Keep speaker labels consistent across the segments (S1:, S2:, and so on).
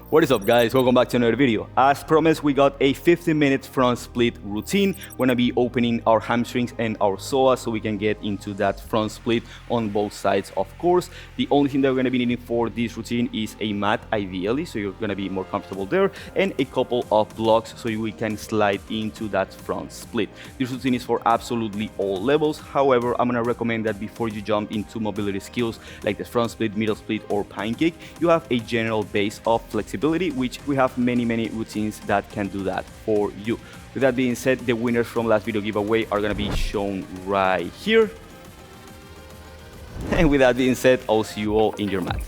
S1: What is up, guys? Welcome back to another video. As promised, we got a 15-minute front split routine. We're gonna be opening our hamstrings and our psoas so we can get into that front split on both sides, of course. The only thing that we're gonna be needing for this routine is a mat, ideally, so you're gonna be more comfortable there, and a couple of blocks so we can slide into that front split. This routine is for absolutely all levels. However, I'm gonna recommend that before you jump into mobility skills like the front split, middle split, or pancake, you have a general base of flexibility, which we have many routines that can do that for you. With that being said, the winners from last video giveaway are gonna be shown right here. And with that being said, I'll see you all in your mat.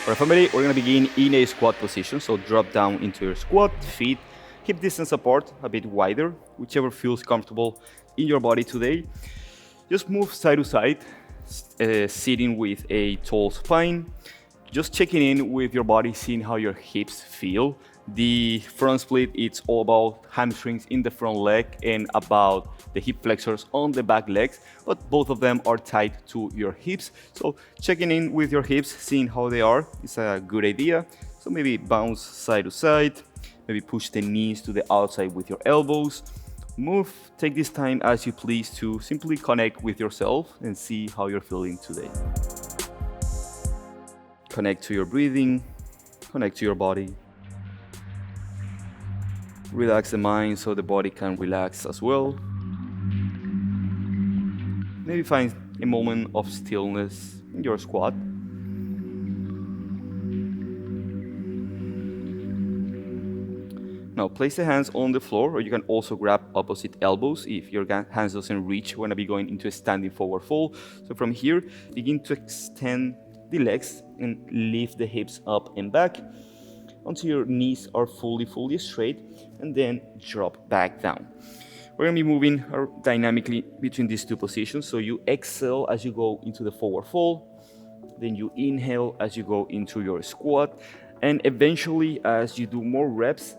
S1: Alright, family, we're gonna begin in a squat position. So drop down into your squat, feet hip distance apart, a bit wider, whichever feels comfortable in your body today. Just move side to side, sitting with a tall spine. Just checking in with your body, seeing how your hips feel. The front split, it's all about hamstrings in the front leg and about the hip flexors on the back legs, but both of them are tied to your hips. So checking in with your hips, seeing how they are, is a good idea. So maybe bounce side to side, maybe push the knees to the outside with your elbows. Move, take this time as you please to simply connect with yourself and see how you're feeling today. Connect to your breathing, connect to your body. Relax the mind so the body can relax as well. Maybe find a moment of stillness in your squat. Now place the hands on the floor, or you can also grab opposite elbows if your hands doesn't reach. We're gonna be going into a standing forward fold. So from here, begin to extend the legs and lift the hips up and back until your knees are fully straight, and then drop back down. We're gonna be moving dynamically between these two positions. So you exhale as you go into the forward fold, then you inhale as you go into your squat, and eventually as you do more reps,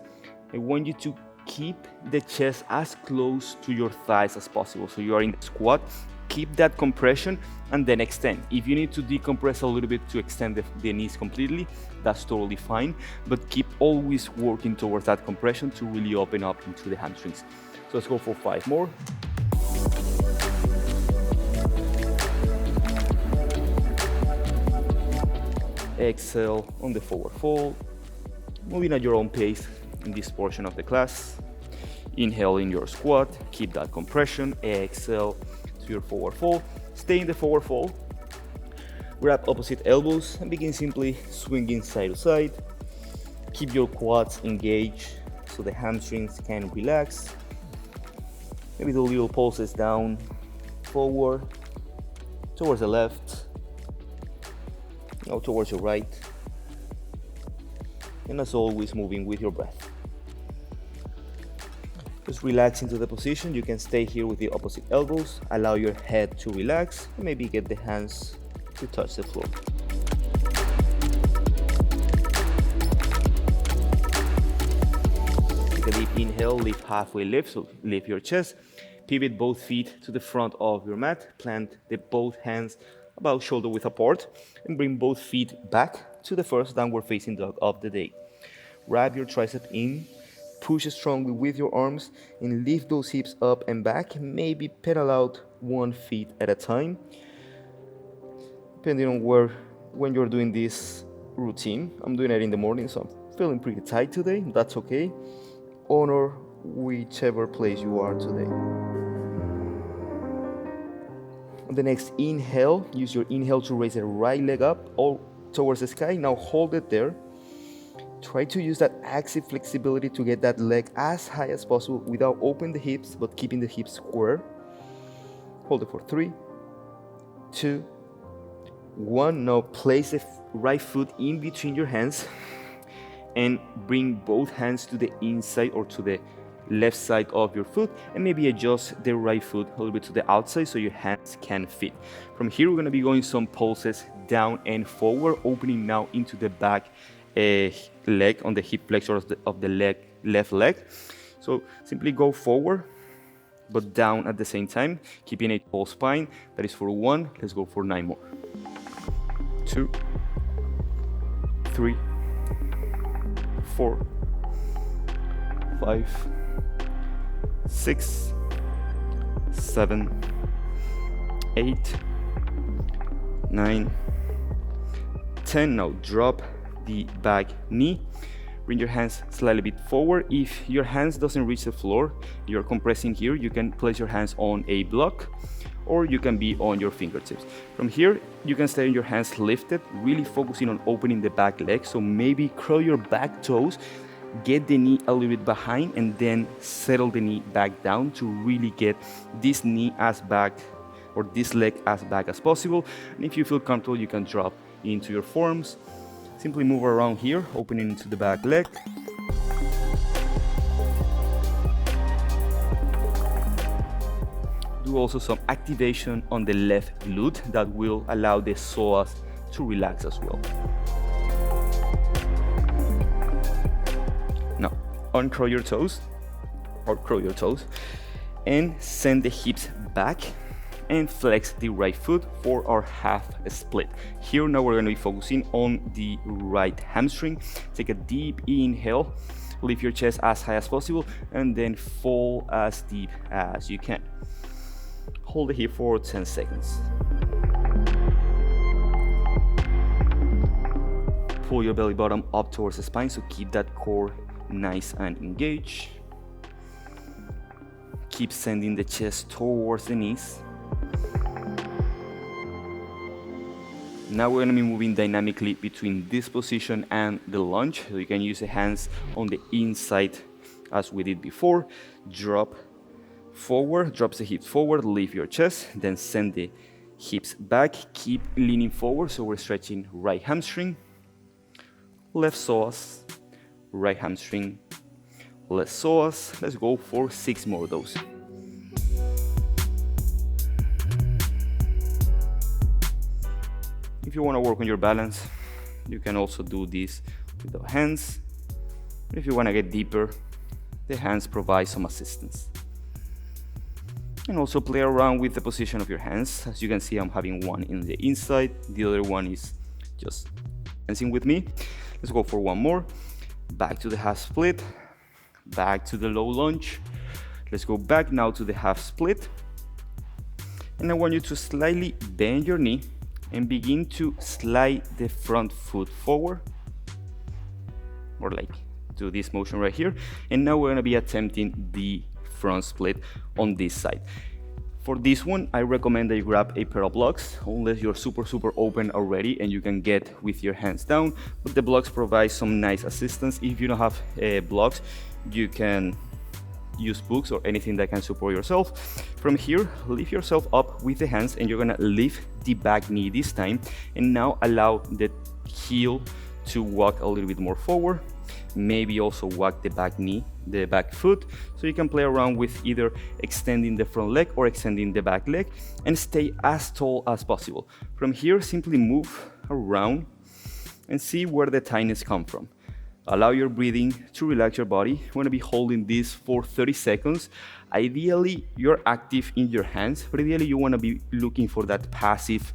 S1: I want you to keep the chest as close to your thighs as possible. So you are in the squat, keep that compression and then extend. If you need to decompress a little bit to extend the knees completely, that's totally fine, but keep always working towards that compression to really open up into the hamstrings. So let's go for 5 more. Exhale on the forward fold, moving at your own pace in this portion of the class. Inhale in your squat, keep that compression, exhale to your forward fold. Stay in the forward fold, grab opposite elbows and begin simply swinging side to side. Keep your quads engaged so the hamstrings can relax. Maybe do little pulses down, forward, towards the left, now towards your right, and as always moving with your breath. Just relax into the position. You can stay here with the opposite elbows, allow your head to relax, and maybe get the hands to touch the floor. Take a deep inhale, lift halfway lift, so lift your chest. Pivot both feet to the front of your mat, plant both hands about shoulder width apart, and bring both feet back to the first downward facing dog of the day. Wrap your tricep in, push strongly with your arms, and lift those hips up and back. Maybe pedal out 1 foot at a time, depending on when you're doing this routine. I'm doing it in the morning, so I'm feeling pretty tight today. That's okay. Honor whichever place you are today. On the next inhale, use your inhale to raise the right leg up or towards the sky. Now hold it there. Try to use that active flexibility to get that leg as high as possible without opening the hips, but keeping the hips square. Hold it for 3, 2, 1. Now place the right foot in between your hands and bring both hands to the inside or to the left side of your foot, and maybe adjust the right foot a little bit to the outside so your hands can fit. From here, we're going to be going some pulses down and forward, opening now into the back leg, on the hip flexor of the left leg. So simply go forward, but down at the same time, keeping a tall spine. That is for 1. Let's go for 9 more. 2, 3, 4, 5, 6, 7, 8, 9, 10. Now drop the back knee. Bring your hands slightly bit forward. If your hands doesn't reach the floor, you're compressing here, you can place your hands on a block, or you can be on your fingertips. From here, you can stay on your hands lifted, really focusing on opening the back leg. So maybe curl your back toes, get the knee a little bit behind, and then settle the knee back down to really get this knee as back, or this leg as back as possible. And if you feel comfortable, you can drop into your forearms. Simply move around here, opening into the back leg. Do also some activation on the left glute that will allow the psoas to relax as well. Now, uncurl your toes, or curl your toes, and send the hips back and flex the right foot for our half split. Here now we're going to be focusing on the right hamstring. Take a deep inhale, lift your chest as high as possible, and then fall as deep as you can. Hold it here for 10 seconds. Pull your belly button up towards the spine, so keep that core nice and engaged. Keep sending the chest towards the knees. Now we're going to be moving dynamically between this position and the lunge. So you can use the hands on the inside as we did before. Drop forward, drops the hips forward, lift your chest, then send the hips back. Keep leaning forward, so we're stretching right hamstring, left psoas, right hamstring, left psoas. Let's go for 6 more of those. If you want to work on your balance, you can also do this with the hands. If you want to get deeper, the hands provide some assistance. And also play around with the position of your hands. As you can see, I'm having one in the inside, the other one is just dancing with me. Let's go for 1 more. Back to the half split, back to the low lunge. Let's go back now to the half split. And I want you to slightly bend your knee and begin to slide the front foot forward, or like do this motion right here. And now we're going to be attempting the front split on this side. For this one, I recommend that you grab a pair of blocks, unless you're super open already and you can get with your hands down, but the blocks provide some nice assistance. If you don't have blocks, you can use books or anything that can support yourself. From here, lift yourself up with the hands, and you're gonna lift the back knee this time, and now allow the heel to walk a little bit more forward. Maybe also walk the back knee, the back foot, so you can play around with either extending the front leg or extending the back leg, and stay as tall as possible. From here, simply move around and see where the tightness comes from. Allow your breathing to relax your body. You want to be holding this for 30 seconds. Ideally, you're active in your hands, but ideally you want to be looking for that passive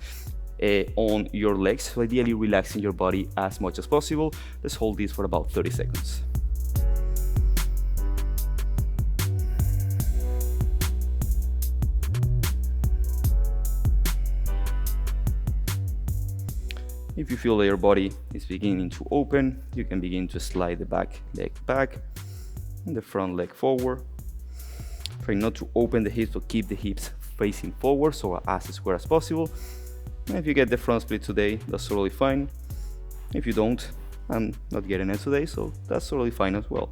S1: on your legs. So ideally relaxing your body as much as possible. Let's hold this for about 30 seconds. If you feel that your body is beginning to open, you can begin to slide the back leg back and the front leg forward. Try not to open the hips, but keep the hips facing forward, so as square as possible. And if you get the front split today, that's totally fine. If you don't, I'm not getting it today, so that's totally fine as well.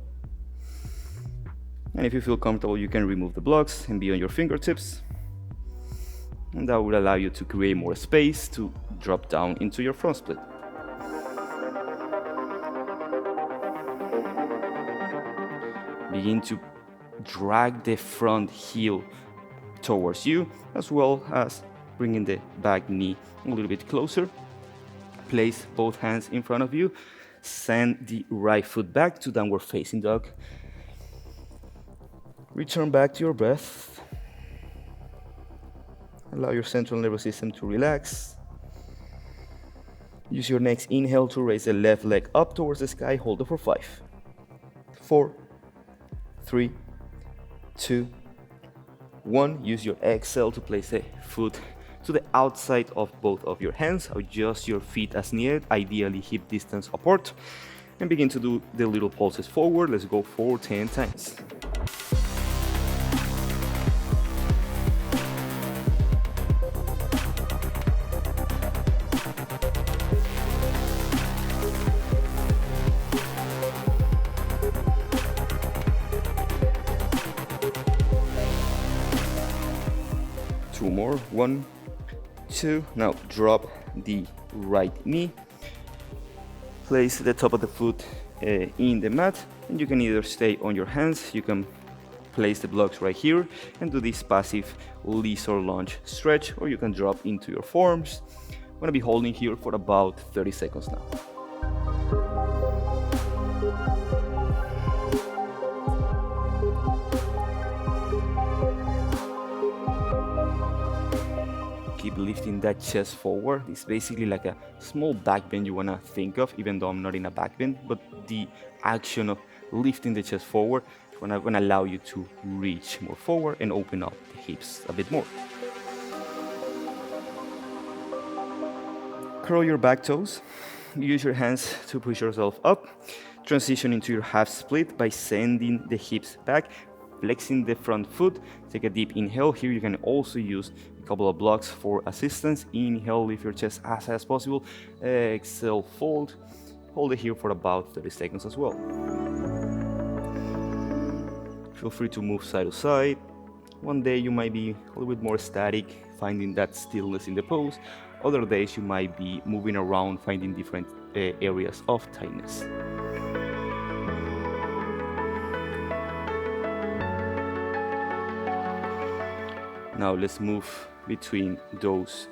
S1: And if you feel comfortable, you can remove the blocks and be on your fingertips. And that will allow you to create more space to drop down into your front split. Begin to drag the front heel towards you, as well as bringing the back knee a little bit closer. Place both hands in front of you. Send the right foot back to downward facing dog. Return back to your breath. Allow your central nervous system to relax. Use your next inhale to raise the left leg up towards the sky. Hold it for 5, 4, 3, 2, 1. Use your exhale to place the foot to the outside of both of your hands. Adjust your feet as needed, ideally hip distance apart, and begin to do the little pulses forward. Let's go for 10 times. Two more. 1, 2. Now drop the right knee. Place the top of the foot in the mat, and you can either stay on your hands, you can place the blocks right here and do this passive lizard lunge stretch, or you can drop into your forearms. I'm going to be holding here for about 30 seconds now. Keep lifting that chest forward. It's basically like a small back bend you want to think of, even though I'm not in a back bend, but the action of lifting the chest forward is going to allow you to reach more forward and open up the hips a bit more. Curl your back toes. Use your hands to push yourself up. Transition into your half split by sending the hips back, flexing the front foot. Take a deep inhale. Here you can also use a couple of blocks for assistance. Inhale, lift your chest as high as possible. Exhale, fold. Hold it here for about 30 seconds as well. Feel free to move side to side. One day you might be a little bit more static, finding that stillness in the pose. Other days you might be moving around, finding different areas of tightness. Now let's move between those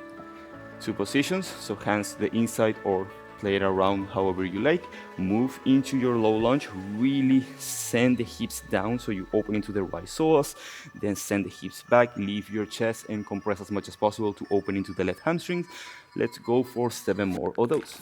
S1: two positions. So hands to the inside or play it around however you like. Move into your low lunge. Really send the hips down so you open into the right psoas. Then send the hips back. Leave your chest and compress as much as possible to open into the left hamstrings. Let's go for 7 more of those.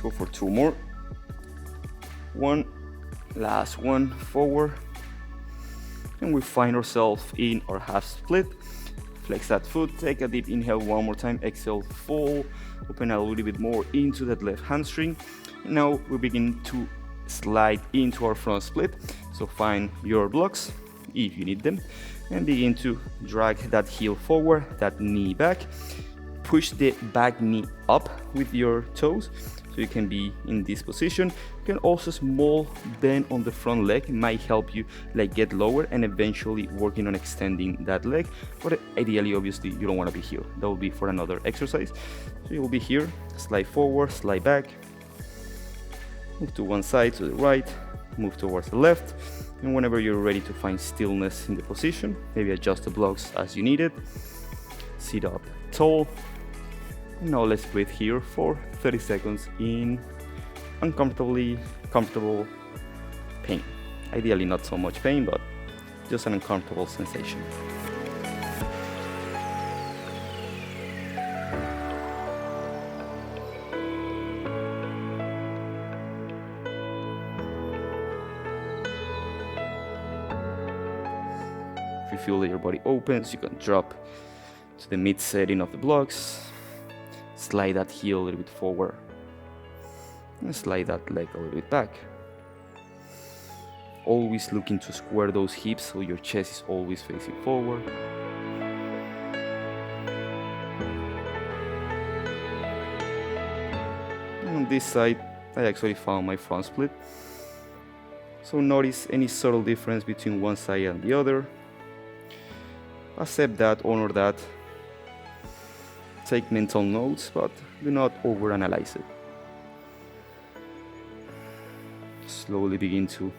S1: Go for 2 more. 1, last one, forward, and we find ourselves in our half split. Flex that foot, take a deep inhale one more time, exhale, fold, open a little bit more into that left hamstring. And now we begin to slide into our front split. So find your blocks if you need them and begin to drag that heel forward, that knee back. Push the back knee up with your toes so you can be in this position. You can also small bend on the front leg. It might help you get lower and eventually working on extending that leg. But ideally, obviously, you don't want to be here. That will be for another exercise. So you will be here, slide forward, slide back, move to one side, to the right, move towards the left. And whenever you're ready to find stillness in the position, maybe adjust the blocks as you need it. Sit up tall. Now let's breathe here for 30 seconds in comfortable pain. Ideally not so much pain, but just an uncomfortable sensation. If you feel that your body opens, you can drop to the mid setting of the blocks. Slide that heel a little bit forward and slide that leg a little bit back. Always looking to square those hips so your chest is always facing forward. And on this side, I actually found my front split. So notice any subtle difference between one side and the other. Accept that, honor that. Take mental notes, but do not overanalyze it. Slowly begin to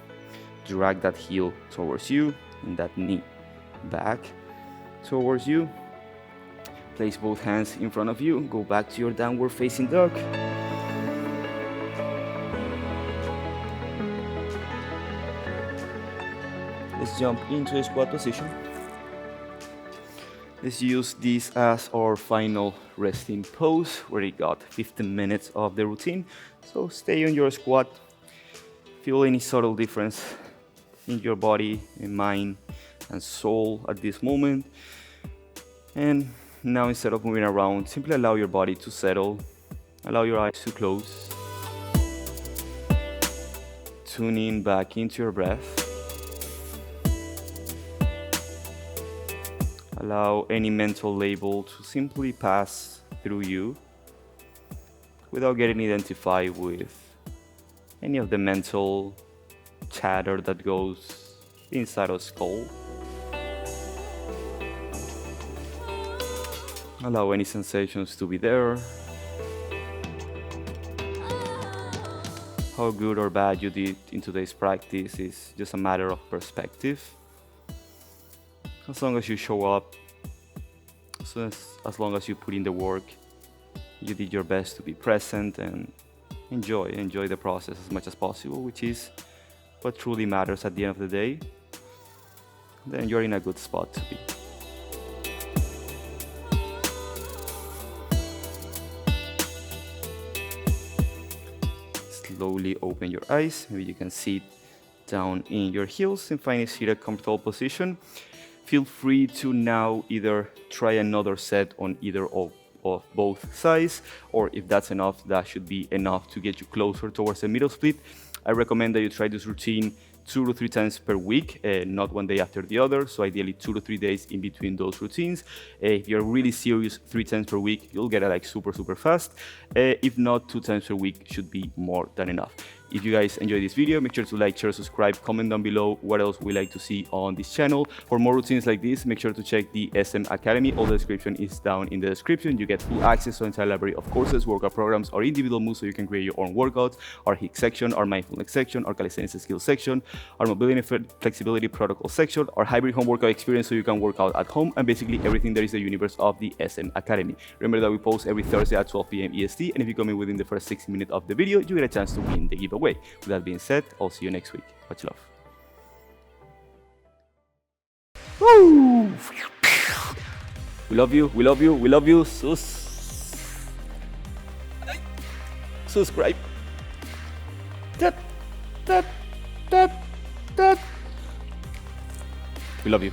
S1: drag that heel towards you and that knee back towards you. Place both hands in front of you. Go back to your downward facing dog. Let's jump into a squat position. Let's use this as our final resting pose, where you got 15 minutes of the routine. So stay on your squat. Feel any subtle difference in your body, in mind, and soul at this moment. And now, instead of moving around, simply allow your body to settle. Allow your eyes to close. Tune in back into your breath. Allow any mental label to simply pass through you without getting identified with any of the mental chatter that goes inside of the skull. Allow any sensations to be there. How good or bad you did in today's practice is just a matter of perspective. As long as you show up, as long as you put in the work, you did your best to be present and enjoy the process as much as possible, which is what truly matters at the end of the day. Then you're in a good spot to be. Slowly open your eyes. Maybe you can sit down in your heels and find a seated comfortable position. Feel free to now either try another set on either of both sides, or if that's enough, that should be enough to get you closer towards the middle split. I recommend that you try this routine 2 to 3 times per week, not one day after the other, so ideally 2 to 3 days in between those routines. If you're really serious, 3 times per week, you'll get it like super fast. If not, 2 times per week should be more than enough. If you guys enjoyed this video, make sure to like, share, subscribe, comment down below what else we like to see on this channel. For more routines like this, make sure to check the SM Academy. All the description is down in the description. You get full access to an entire library of courses, workout programs, or individual moves so you can create your own workouts, our HIIT section, our mindfulness section, our calisthenics skills section, our mobility and flexibility protocol section, our hybrid home workout experience so you can work out at home, and basically everything that is the universe of the SM Academy. Remember that we post every Thursday at 12 p.m. EST, and if you come in within the first 60 minutes of the video, you get a chance to win the giveaway. With that being said, I'll see you next week. Much love. Woo! We love you, we love you, we love you. Subscribe. We love you.